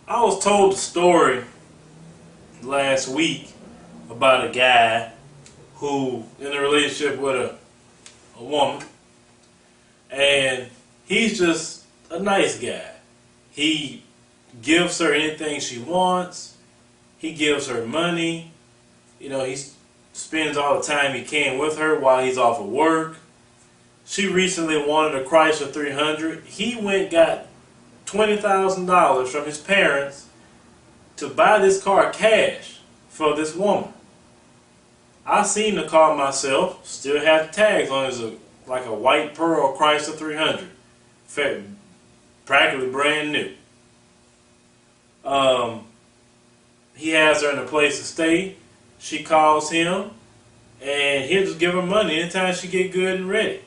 I was told the story last week about a guy who in a relationship with a woman, and he's just a nice guy. He gives her anything she wants. He gives her money. You know, he spends all the time he can with her while he's off of work. She recently wanted a Chrysler 300. He went and got $20,000 from his parents to buy this car cash for this woman. I seen the car myself. Still have the tags on it. It's like a white pearl Chrysler 300. Practically brand new. He has her in a place to stay. She calls him, and he'll just give her money anytime she get good and ready.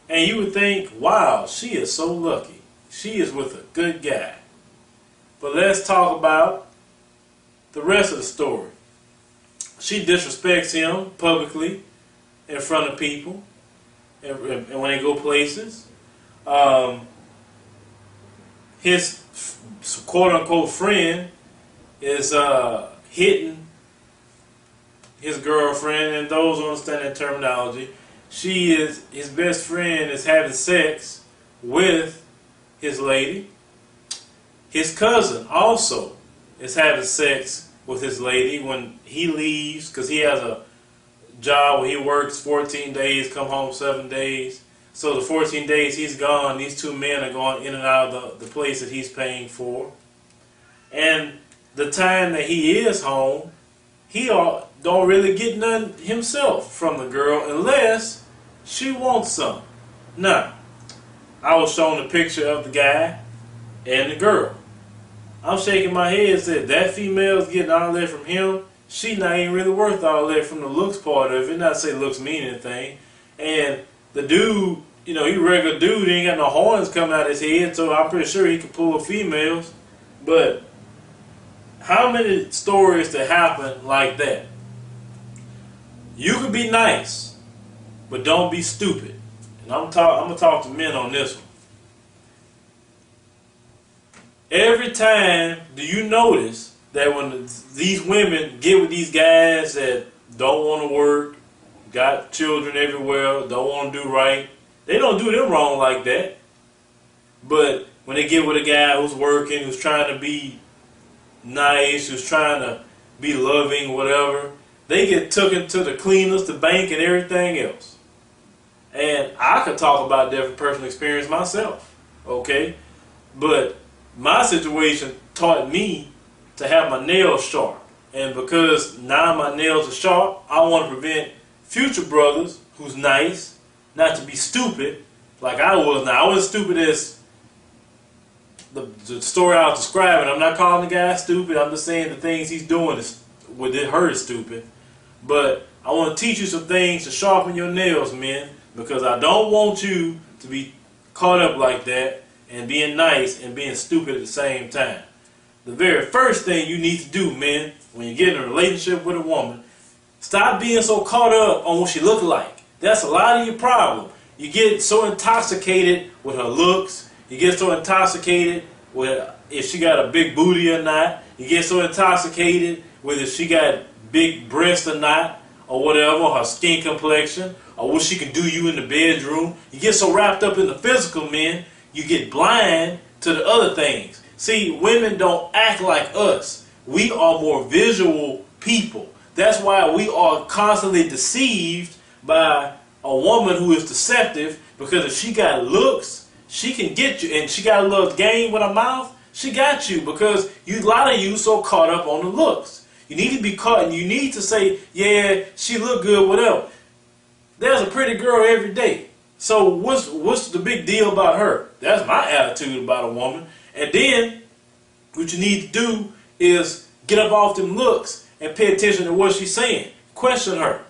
And you would think, wow, she is so lucky. She is with a good guy. But let's talk about the rest of the story. She disrespects him publicly in front of people and when they go places. His quote-unquote friend is hitting his girlfriend, and those who understand that terminology, his best friend is having sex with his lady. His cousin also is having sex with his lady when he leaves, because he has a job where he works 14 days, come home 7 days. So the 14 days he's gone, these two men are going in and out of the place that he's paying for. And the time that he is home, he don't really get none himself from the girl unless she wants some. Now, I was shown a picture of the guy and the girl. I'm shaking my head and said, that female's getting all that from him. She not even really worth all that from the looks part of it. Not to say looks mean anything. And the dude, you know, he regular dude, he ain't got no horns coming out his head, so I'm pretty sure he can pull females. But how many stories that happen like that? You could be nice, but don't be stupid. And I'm gonna talk to men on this one. Every time, do you notice that when these women get with these guys that don't want to work, got children everywhere, don't want to do right, they don't do them wrong like that. But when they get with a guy who's working, who's trying to be nice, who's trying to be loving, whatever, they get taken to the cleaners, the bank, and everything else. And I could talk about that from personal experience myself, okay? But my situation taught me to have my nails sharp. And because now my nails are sharp, I want to prevent future brothers who's nice not to be stupid like I was. Now, I wasn't stupid as the story I was describing. I'm not calling the guy stupid. I'm just saying the things he's doing with her is stupid. But I want to teach you some things to sharpen your nails, men, because I don't want you to be caught up like that and being nice and being stupid at the same time. The very first thing you need to do, men, when you get in a relationship with a woman, stop being so caught up on what she looks like. That's a lot of your problem. You get so intoxicated with her looks. You get so intoxicated with if she got a big booty or not. You get so intoxicated with if she got big breasts or not, or whatever, her skin complexion, or what she can do you in the bedroom. You get so wrapped up in the physical, men, you get blind to the other things. See, women don't act like us. We are more visual people. That's why we are constantly deceived by a woman who is deceptive, because if she got looks, she can get you, and she got a little game with her mouth, she got you, because a lot of you so caught up on the looks. You need to be caught, and you need to say, yeah, she look good, whatever. There's a pretty girl every day. So what's the big deal about her? That's my attitude about a woman. And then what you need to do is get up off them looks and pay attention to what she's saying. Question her.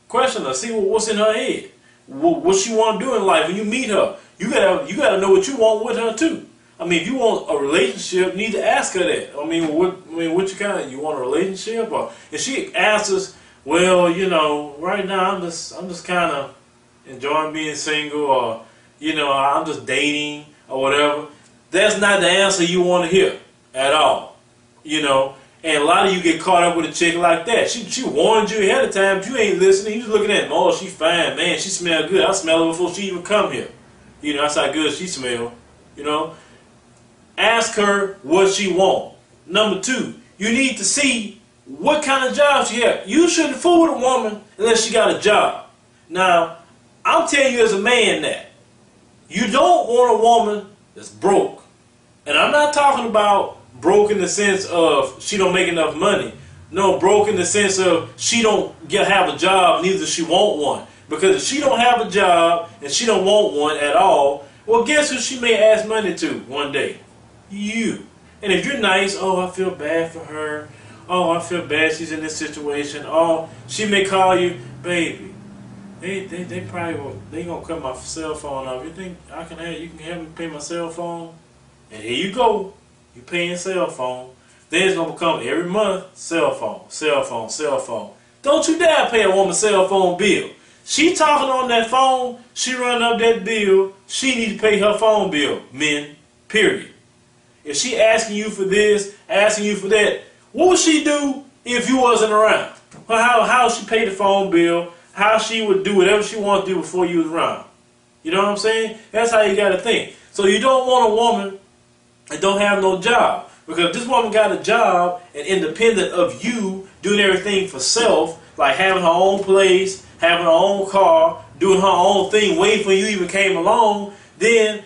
Question her. See what's in her head. What she want to do in life. When you meet her, you gotta know what you want with her too. I mean, if you want a relationship, you need to ask her that. I mean, what you want a relationship? Or if she answers, well, you know, right now I'm just kind of enjoying being single, or you know, I'm just dating or whatever. That's not the answer you want to hear. at all. You know, and a lot of you get caught up with a chick like that. She warned you ahead of time, but you ain't listening. You just looking at, oh, she fine, man. She smell good. I smell her before she even come here. You know, that's how good she smell. You know, ask her what she want. Number two, you need to see what kind of job she has. You shouldn't fool with a woman unless she got a job. Now, I'm telling you as a man that you don't want a woman that's broke. And I'm not talking about broke in the sense of she don't make enough money. No, broke in the sense of she don't have a job, neither does she want one. Because if she don't have a job and she don't want one at all, well, guess who she may ask money to one day? You. And if you're nice, oh, I feel bad for her. Oh, I feel bad she's in this situation. Oh, she may call you, baby. They probably won't. They gonna cut my cell phone off. You think you can help me pay my cell phone? And here you go. You paying cell phone. Then it's gonna become every month cell phone, cell phone, cell phone. Don't you dare pay a woman cell phone bill. She talking on that phone. She running up that bill. She need to pay her phone bill. Men, period. If she asking you for this, asking you for that, what would she do if you wasn't around? How she pay the phone bill? How she would do whatever she wanted to do before you was around? You know what I'm saying? That's how you got to think. So you don't want a woman that don't have no job. Because if this woman got a job and independent of you doing everything for self, like having her own place, having her own car, doing her own thing, waiting for you even came along, then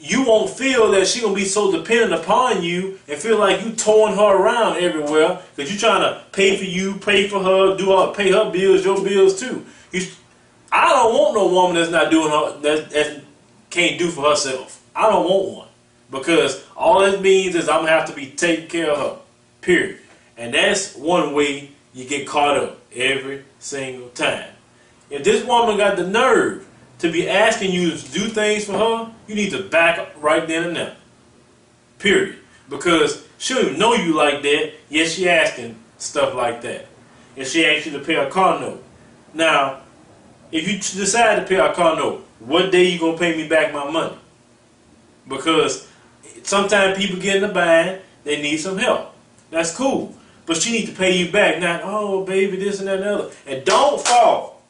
you won't feel that she's going to be so dependent upon you and feel like you towing her around everywhere because you're trying to pay for you, pay for her, pay her bills, your bills too. I don't want no woman that's not doing her, that can't do for herself. I don't want one. Because all that means is I'm going to have to be taking care of her. Period. And that's one way you get caught up every single time. If this woman got the nerve to be asking you to do things for her, you need to back up right then and there. Period. Because she don't even know you like that, yet she asking stuff like that. And she asks you to pay a car note. Now, if you decide to pay a car note, what day you going to pay me back my money? Because sometimes people get in the bind, they need some help. That's cool. But she needs to pay you back, not, oh, baby, this and that and the other. And don't fall.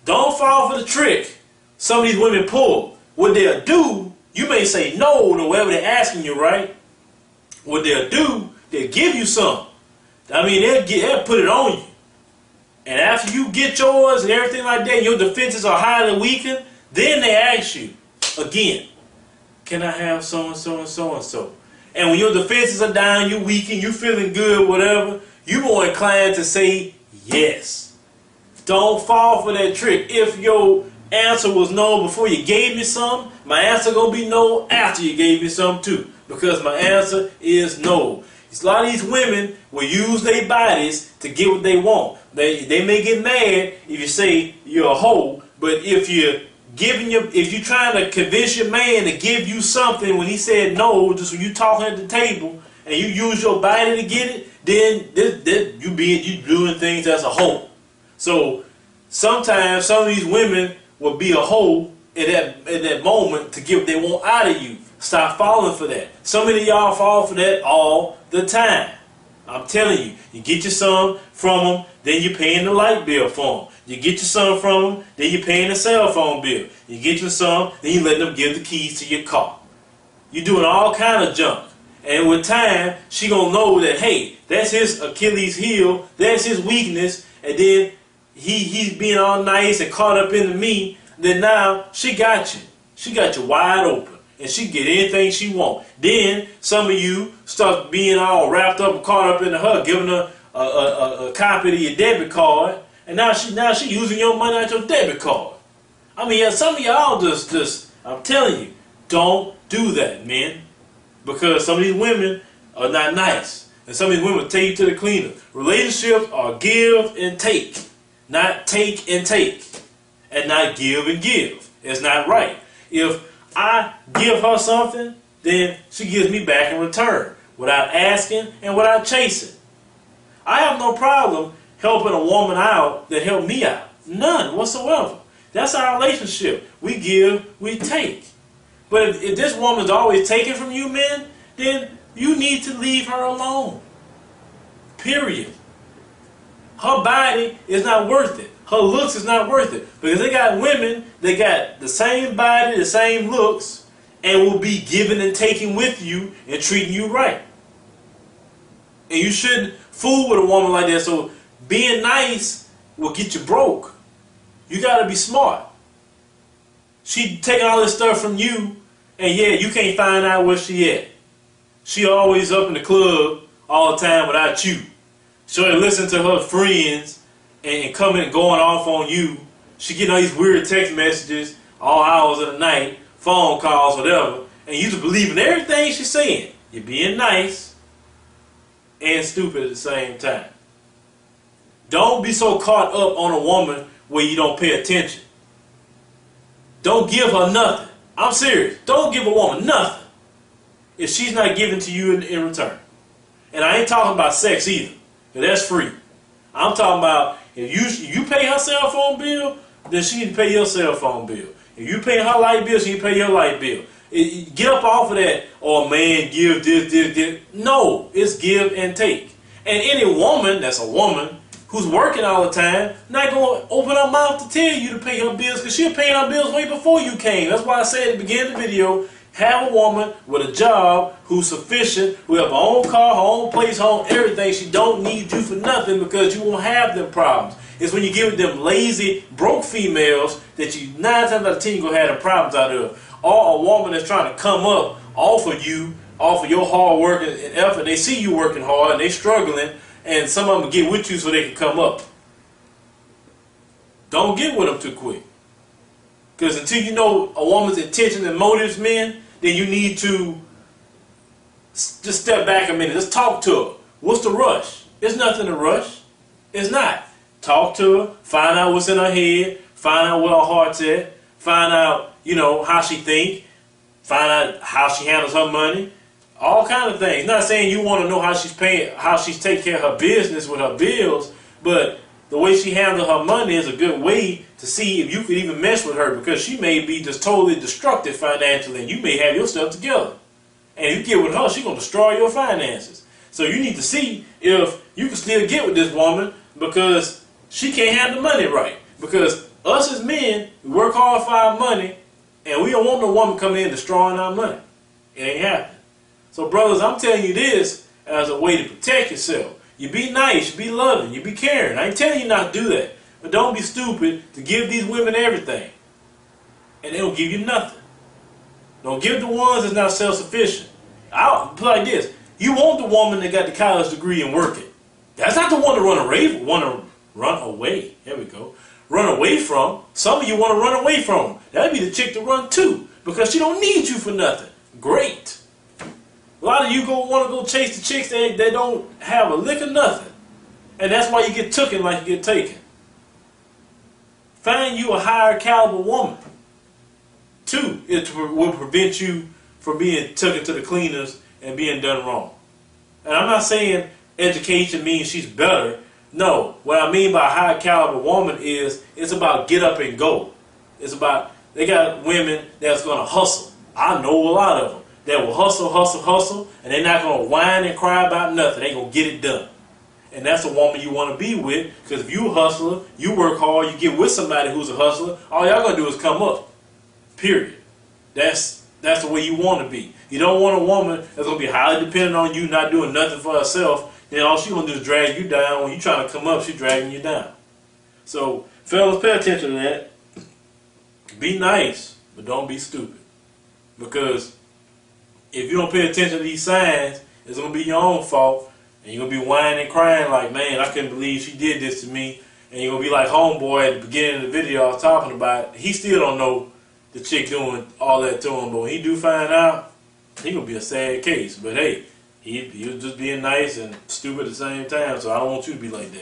Don't fall for the trick some of these women pull. What they'll do, you may say no to whatever they're asking you, right? What they'll do, they'll give you some. I mean, they'll put it on you. And after you get yours and everything like that, your defenses are highly weakened, then they ask you again, can I have so-and-so and so-and-so? And when your defenses are down, you're weak and you're feeling good, whatever, you're more inclined to say yes. Don't fall for that trick. If your answer was no before you gave me some, my answer going to be no after you gave me some too. Because my answer is no. A lot of these women will use their bodies to get what they want. They may get mad if you say you're a hoe, but if you're trying to convince your man to give you something when he said no, just when you talking at the table and you use your body to get it, then you doing things as a hoe. So sometimes some of these women will be a hoe at that moment to get what they want out of you. Stop falling for that. So many of y'all fall for that all the time. I'm telling you, you get your some from them, then you're paying the light bill for them. You get your some from them, then you're paying the cell phone bill. You get your some, then you let them give the keys to your car. You're doing all kind of junk. And with time, she gonna know that, hey, that's his Achilles heel, that's his weakness, and then he's being all nice and caught up into me, then now she got you. She got you wide open. And she can get anything she want. Then some of you start being all wrapped up and caught up into her, giving her a copy of your debit card, and now she using your money out your debit card. I mean, some of y'all just I'm telling you, don't do that, man, because some of these women are not nice, and some of these women take you to the cleaner. Relationships are give and take, not take and take, and not give and give. It's not right. If I give her something, then she gives me back in return without asking and without chasing. I have no problem helping a woman out that helped me out. None whatsoever. That's our relationship. We give, we take. But if this woman's always taking from you, men, then you need to leave her alone. Period. Her body is not worth it. Her looks is not worth it. Because they got women that got the same body, the same looks, and will be giving and taking with you and treating you right. And you shouldn't fool with a woman like that. So being nice will get you broke. You got to be smart. She taking all this stuff from you, and yeah, you can't find out where she at. She always up in the club all the time without you. She'll listen to her friends and coming and going off on you. She getting all these weird text messages all hours of the night, phone calls, whatever, and you just believe in everything she's saying. You're being nice and stupid at the same time. Don't be so caught up on a woman where you don't pay attention. Don't give her nothing. I'm serious. Don't give a woman nothing if she's not giving to you in return. And I ain't talking about sex either, because that's free. I'm talking about if you pay her cell phone bill, then she need to pay your cell phone bill. If you pay her light bill, she need to pay your light bill. Get up off of that, oh man, give this. No, it's give and take. And any woman that's a woman who's working all the time, not going to open her mouth to tell you to pay her bills, because she'll pay her bills way before you came. That's why I said at the beginning of the video, have a woman with a job who's sufficient, who have her own car, her own place, her own everything. She don't need you for nothing, because you won't have them problems. It's when you give them lazy, broke females that you 9 times out of 10 you're going to have the problems out of. Or a woman that's trying to come up off of you, off of your hard work and effort. They see you working hard and they struggling, and some of them get with you so they can come up. Don't get with them too quick. Because until you know a woman's intentions and motives, men, then you need to just step back a minute. Just talk to her. What's the rush? There's nothing to rush. It's not. Talk to her. Find out what's in her head. Find out where her heart's at. Find out, how she think. Find out how she handles her money. All kind of things. Not saying you want to know how she's paying, how she's taking care of her business with her bills, but the way she handles her money is a good way to see if you could even mess with her, because she may be just totally destructive financially and you may have your stuff together. And if you get with her, she's going to destroy your finances. So you need to see if you can still get with this woman, because she can't handle money right. Because us as men, we work hard for our money, and we don't want no woman coming in destroying our money. It ain't happening. So brothers, I'm telling you this as a way to protect yourself. You be nice, you be loving, you be caring. I ain't telling you not to do that. But don't be stupid to give these women everything, and they don't give you nothing. Don't give the ones that's not self-sufficient. I'll put it like this. You want the woman that got the college degree and working. That's not the one to run away. There we go. Run away from. Some of you want to run away from. That'd be the chick to run to, because she don't need you for nothing. Great. A lot of you want to go chase the chicks that don't have a lick of nothing. And that's why you get taken like you get taken. Find you a higher caliber woman. 2, it will prevent you from being taken to the cleaners and being done wrong. And I'm not saying education means she's better. No, what I mean by a high caliber woman is it's about get up and go. It's about, they got women that's going to hustle. I know a lot of them that will hustle, and they're not going to whine and cry about nothing. They're going to get it done. And that's a woman you want to be with, because if you're a hustler, you work hard, you get with somebody who's a hustler, all y'all going to do is come up. Period. That's the way you want to be. You don't want a woman that's going to be highly dependent on you, not doing nothing for herself. Then all she's going to do is drag you down. When you're trying to come up, she's dragging you down. So, fellas, pay attention to that. Be nice, but don't be stupid. Because if you don't pay attention to these signs, it's going to be your own fault. And you're going to be whining and crying like, man, I couldn't believe she did this to me. And you're going to be like homeboy at the beginning of the video I was talking about. He still don't know the chick doing all that to him. But when he do find out, he going to be a sad case. But hey, he was just being nice and stupid at the same time. So I don't want you to be like that.